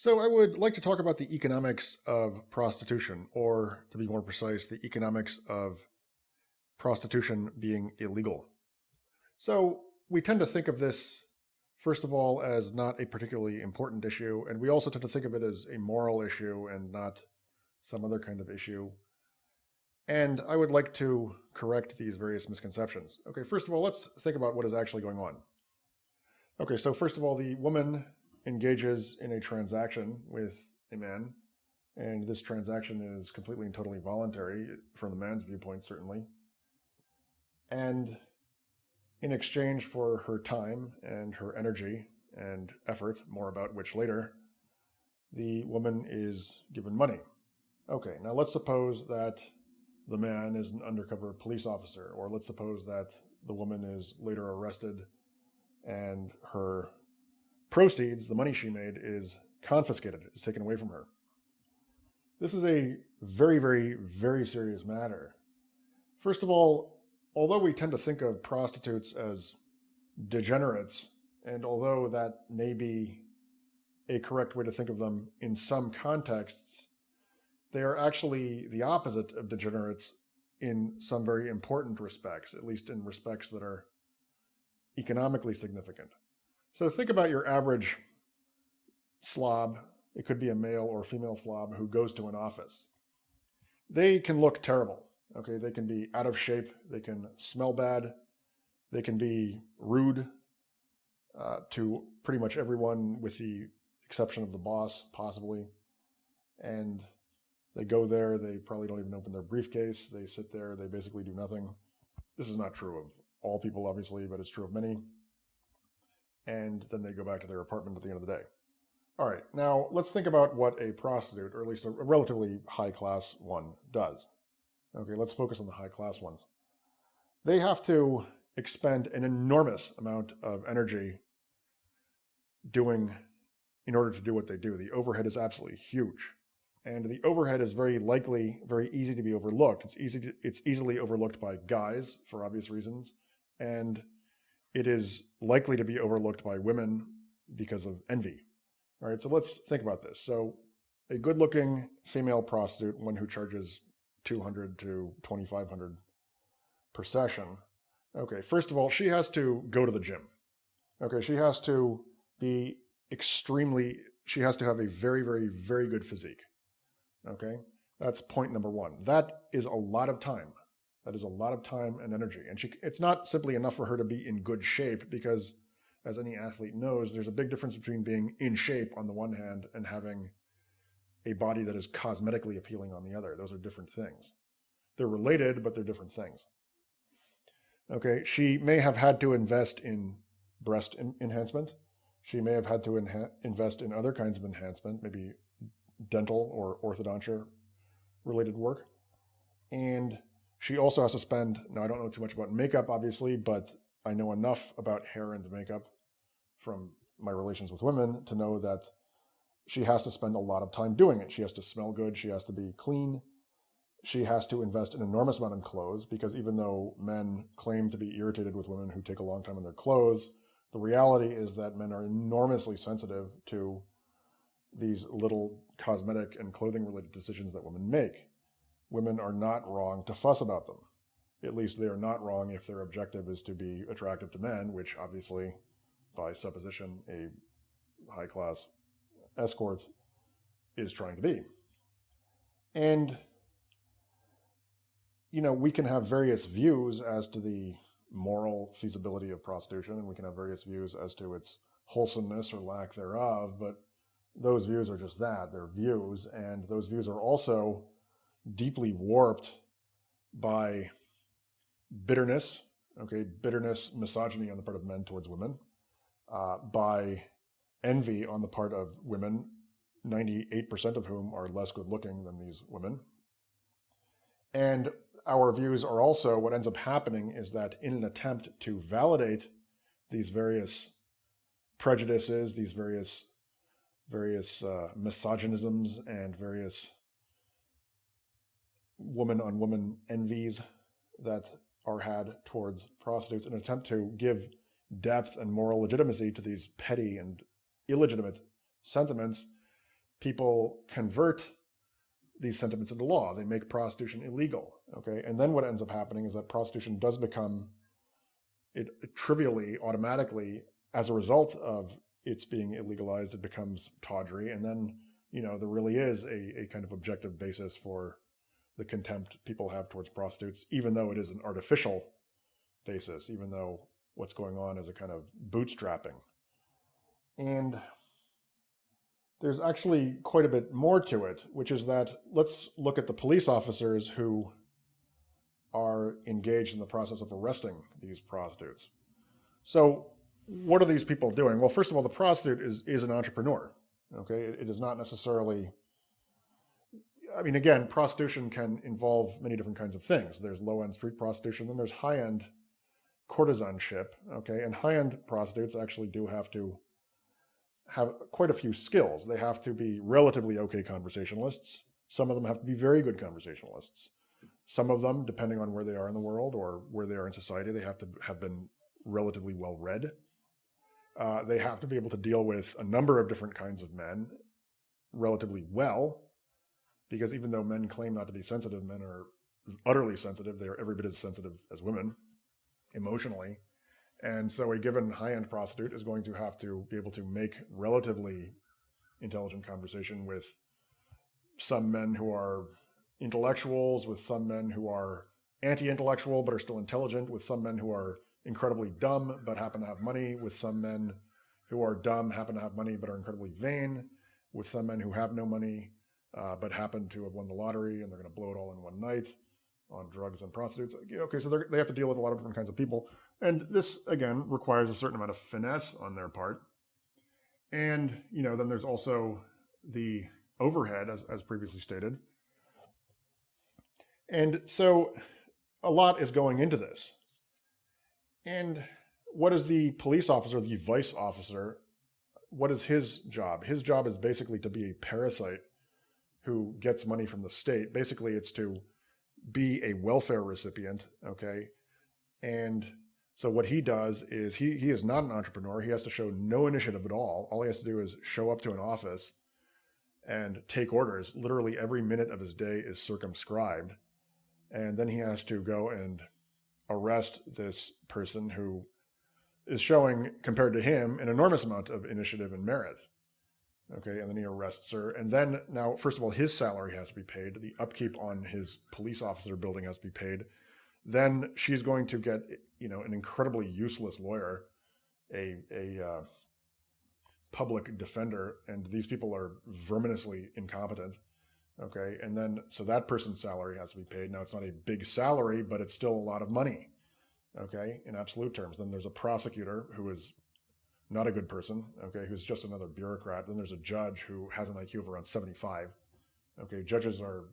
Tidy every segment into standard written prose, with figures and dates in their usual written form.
So, I would like to talk about the economics of prostitution, or to be more precise, the economics of prostitution being illegal. So, we tend to think of this, first of all, as not a particularly important issue, and we also tend to think of it as a moral issue and not some other kind of issue. And I would like to correct these various misconceptions. Okay, first of all, let's think about what is actually going on. Okay, so first of all, the woman engages in a transaction with a man, and this transaction is completely and totally voluntary from the man's viewpoint, certainly. And in exchange for her time and her energy and effort, more about which later, the woman is given money. Okay, now let's suppose that the man is an undercover police officer, or let's suppose that the woman is later arrested and her proceeds, the money she made, is confiscated, is taken away from her. This is a very, very, very serious matter. First of all, although we tend to think of prostitutes as degenerates, and although that may be a correct way to think of them in some contexts, they are actually the opposite of degenerates in some very important respects, at least in respects that are economically significant. So think about your average slob. It could be a male or female slob who goes to an office. They can look terrible. Okay, they can be out of shape. They can smell bad. They can be rude to pretty much everyone, with the exception of the boss, possibly. And they go there. They probably don't even open their briefcase. They sit there. They basically do nothing. This is not true of all people, obviously, but it's true of many. And then they go back to their apartment at the end of the day. All right, now let's think about what a prostitute, or at least a relatively high-class one, does. Okay, let's focus on the high-class ones. They have to expend an enormous amount of energy in order to do what they do. The overhead is absolutely huge. And the overhead is very easy to be overlooked. It's easily overlooked by guys for obvious reasons. And it is likely to be overlooked by women because of envy. All right, so let's think about this. So a good-looking female prostitute, one who charges $200 to $2,500 per session. Okay, first of all, she has to go to the gym. Okay, she has to have a very, very, very good physique. Okay, that's point number one. That is a lot of time. That is a lot of time and energy. And it's not simply enough for her to be in good shape, because, as any athlete knows, there's a big difference between being in shape on the one hand and having a body that is cosmetically appealing on the other. Those are different things. They're related, but they're different things. Okay, she may have had to invest in breast enhancement. She may have had to invest in other kinds of enhancement, maybe dental or orthodontia related work. And she also has to spend, now I don't know too much about makeup, obviously, but I know enough about hair and makeup from my relations with women to know that she has to spend a lot of time doing it. She has to smell good. She has to be clean. She has to invest an enormous amount in clothes, because even though men claim to be irritated with women who take a long time on their clothes, the reality is that men are enormously sensitive to these little cosmetic and clothing related decisions that women make. Women are not wrong to fuss about them. At least they are not wrong if their objective is to be attractive to men, which obviously, by supposition, a high-class escort is trying to be. And, we can have various views as to the moral feasibility of prostitution, and we can have various views as to its wholesomeness or lack thereof, but those views are just that. They're views, and those views are also deeply warped by bitterness, misogyny on the part of men towards women, by envy on the part of women, 98% of whom are less good looking than these women. And our views are also, what ends up happening is that in an attempt to validate these various prejudices, these various misogynisms and various woman-on-woman envies that are had towards prostitutes, in an attempt to give depth and moral legitimacy to these petty and illegitimate sentiments, people convert these sentiments into law. They make prostitution illegal, okay? And then what ends up happening is that prostitution does become, it trivially, automatically, as a result of it's being illegalized, it becomes tawdry. And then, there really is a kind of objective basis for the contempt people have towards prostitutes, even though it is an artificial basis, even though what's going on is a kind of bootstrapping. And there's actually quite a bit more to it, which is that let's look at the police officers who are engaged in the process of arresting these prostitutes. So what are these people doing? Well, first of all, the prostitute is an entrepreneur, okay? It is not necessarily, again, prostitution can involve many different kinds of things. There's low-end street prostitution, then there's high-end courtesanship, okay? And high-end prostitutes actually do have to have quite a few skills. They have to be relatively okay conversationalists. Some of them have to be very good conversationalists. Some of them, depending on where they are in the world or where they are in society, they have to have been relatively well read. They have to be able to deal with a number of different kinds of men relatively well, because even though men claim not to be sensitive, men are utterly sensitive. They are every bit as sensitive as women emotionally. And so a given high-end prostitute is going to have to be able to make relatively intelligent conversation with some men who are intellectuals, with some men who are anti-intellectual but are still intelligent, with some men who are incredibly dumb but happen to have money, with some men who are dumb, happen to have money but are incredibly vain, with some men who have no money but happen to have won the lottery and they're going to blow it all in one night on drugs and prostitutes. Okay, so they have to deal with a lot of different kinds of people. And this, again, requires a certain amount of finesse on their part. And, then there's also the overhead, as previously stated. And so a lot is going into this. And what is the police officer, the vice officer, what is his job? His job is basically to be a parasite who gets money from the state. Basically, it's to be a welfare recipient, okay? And so what he does is he is not an entrepreneur. He has to show no initiative at all. All he has to do is show up to an office and take orders. Literally every minute of his day is circumscribed. And then he has to go and arrest this person who is showing, compared to him, an enormous amount of initiative and merit. Okay, and then he arrests her. And then now, first of all, his salary has to be paid. The upkeep on his police officer building has to be paid. Then she's going to get, an incredibly useless lawyer, a public defender, and these people are verminously incompetent. Okay, and then, so that person's salary has to be paid. Now, it's not a big salary, but it's still a lot of money, okay, in absolute terms. Then there's a prosecutor who is not a good person, okay, who's just another bureaucrat. Then there's a judge who has an IQ of around 75. Okay, judges are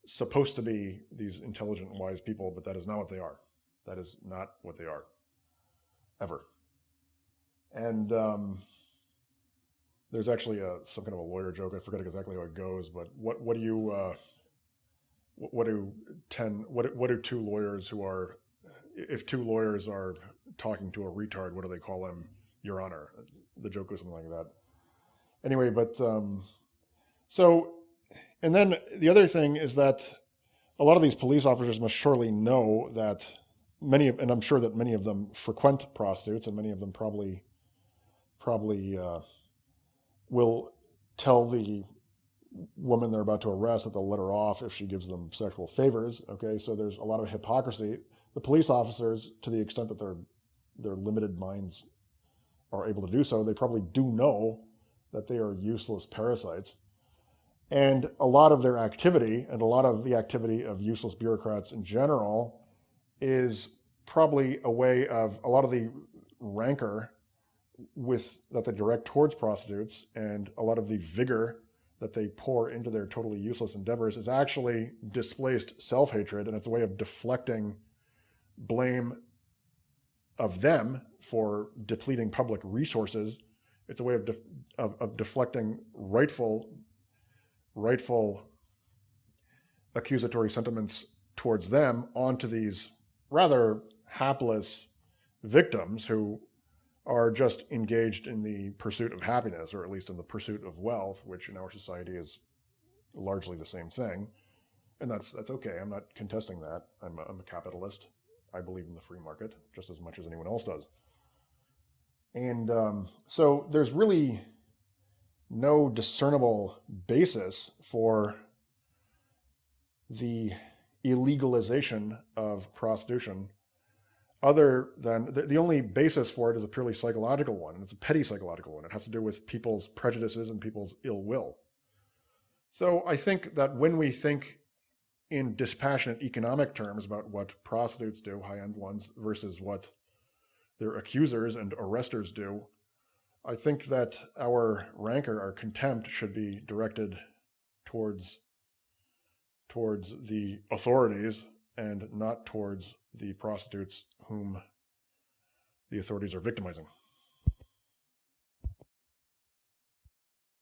supposed to be these intelligent, wise people, but that is not what they are. That is not what they are, ever. And there's actually some kind of a lawyer joke. I forget exactly how it goes, but what do two lawyers who are, if two lawyers are talking to a retard, what do they call him? Your Honor. The joke goes something like that. Anyway, but so, and then the other thing is that a lot of these police officers must surely know that and I'm sure that many of them frequent prostitutes, and many of them probably will tell the woman they're about to arrest that they'll let her off if she gives them sexual favors. Okay, so there's a lot of hypocrisy. The police officers, to the extent that their limited minds are able to do so, they probably do know that they are useless parasites. And a lot of their activity, and a lot of the activity of useless bureaucrats in general, is probably a way of a lot of the rancor that they direct towards prostitutes, and a lot of the vigor that they pour into their totally useless endeavors is actually displaced self-hatred, and it's a way of deflecting blame of them for depleting public resources. It's a way of deflecting rightful accusatory sentiments towards them onto these rather hapless victims who are just engaged in the pursuit of happiness, or at least in the pursuit of wealth, which in our society is largely the same thing. And that's okay. I'm not contesting that. I'm a capitalist. I believe in the free market just as much as anyone else does. And so there's really no discernible basis for the illegalization of prostitution, other than the only basis for it is a purely psychological one. It's a petty psychological one. It has to do with people's prejudices and people's ill will. So I think that when we think in dispassionate economic terms about what prostitutes do, high-end ones, versus what their accusers and arresters do, I think that our rancor, our contempt, should be directed towards the authorities and not towards the prostitutes whom the authorities are victimizing.